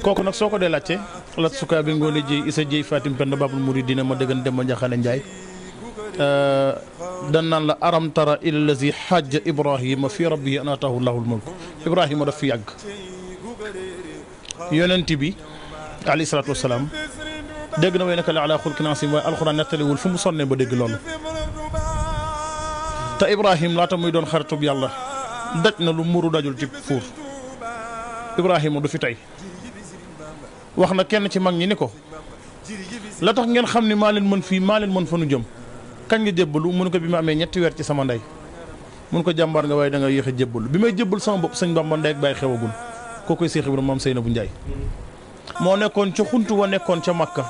kooku nag soo ko dee laajte lat sukaa bi ngoone ji isa jiy fatim pend babul muridina ma dëggan dem ma njaxane njaay dan naan la aram tara ila lazi hajja ibrahima fi rabbihi an ataahu llahul mulk ibrahima daf fi yàgg yonent bi alayhi salaatu wasalaam dégg na way naka la ala xulqin asim waaye alxuraan nettaliwul fu mu sonnee ba dégg loolu te ibrahim laata muy doon xaritub yàlla daj na lu muru dajul ci fuur ibrahima du fi tey wax na kenn ci mag ñi ni ko la tax ngeen xam ni maa leen mën fii maa leen mën fa nu jëm kañ nga jébbalu mun ko bi ma amee ñetti weer ci sama ndey mun ko jàmbaar nga waaye da nga yéex a jébbalu bi may jébbal sama bopp sëñ Bamba ndey ak bàyyi xewagul koo koy Seex Ibra moom Seynabou Ndiaye moo nekkoon ca xuntu wa nekkoon ca Makka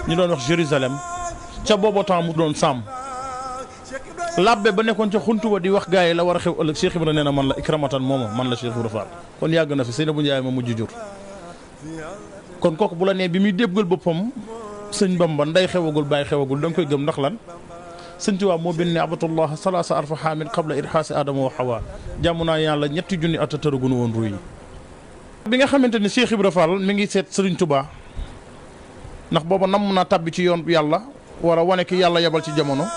ñu doon wax Jérusalem ca booba temps mu doon sàmm labbe ba nekkoon ca xuntu wa di wax gaa yi la war a xew ëllëg Seex Ibra nee na man la ikramatan mooma man la Seex Ibra Fall kon yàgg na fi Seynabou Ndiaye ma mujj jur kon kooku bu la nee bi muy déggal boppam sëñ Bamba nday xewagul bàyyi xewagul da nga koy gëm ndax lan sëñ Tuubaa moo bind ne abatullah salaasa arfa xaamin qabla irxaasi adama wa xawa jàmm naa yàlla ñetti junni at tëragunu woon ruy yi bi nga xamante ni Cheikh Ibra Fall mi ngi seet sëriñ Tuubaa ndax booba namm naa tabbi ci yoon yàlla war a wane ki yàlla yebal ci jamono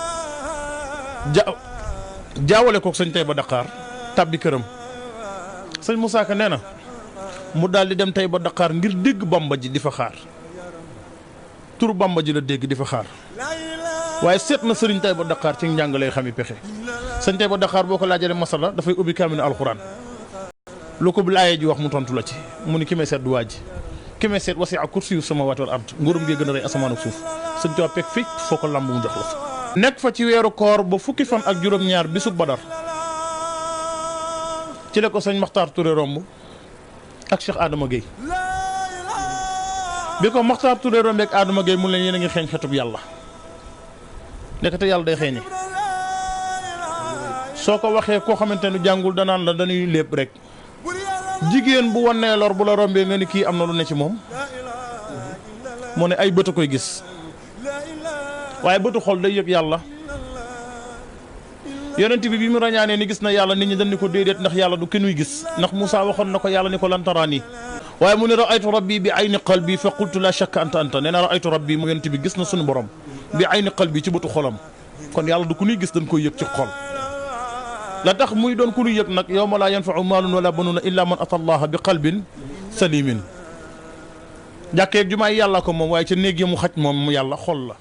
jaawale kook sëñ Tayba Dakar tabbi këram sëñ Moussa Ka nee na mu daal di dem Tayba Dakar ngir dégg Bamba ji di fa xaar tur Bamba ji la dégg di fa xaar waaye seet na sëriñ Tayba Dakar ci njàngale xami pexe sëñ Tayba Dakar boo ko laajee masala dafay ubbi kaamil alxuraan lu ko laayee ji wax mu tontu la ci mu ni ki may seet du waa ji ki may seet wasi'a kursiyyu samaawaati wal ard nguuram gi gën a rëy asamaan ak suuf sëñ Tuubaa pek fii foo ko lamb mu jox la fa. nekk fa ci weeru koor ba fukki fan ak juróom-ñaar bisu Badar ci la ko sëñ Maxtaar Touré romb ak Cheikh Adama Gueye bi ko Maxtaar Touré romb ak Adama Gueye mu leen yéen a ngi xeeñ xetub yàlla nekkate yàlla day xeeñe soo ko waxee koo xamante ne jàngul danaan la dañuy lépp rek jigéen bu wannee lor bu la rombee nga ni kii am na lu ne ci moom moo ne ay bët a koy gis waaye bëtu xol day yëg yàlla yonent bi mu rañaanee ni gis na yàlla nit ñi dañ ni ko déedéet ndax yàlla du kenuy gis ndax Moussa waxoon na ko yàlla ni ko lan taraani waaye mu ne raaytu rabbi bi ayni qalbi fa qultu la shakka anta nee na raaytu rabbi mu yonent bi gis na suñu borom bi ayni qalbi ci bëtu xolam kon yàlla du ku nuy gis dañ koy yëg ci xol la tax muy doon ku nuy yëg nag yawma laa yanfa'u maalun wala banuuna illa man ata allaha bi qalbin salimin jàkkeeg jumaay yàlla ko moom waaye ca néeg ya mu xaj moom mu yàlla xol la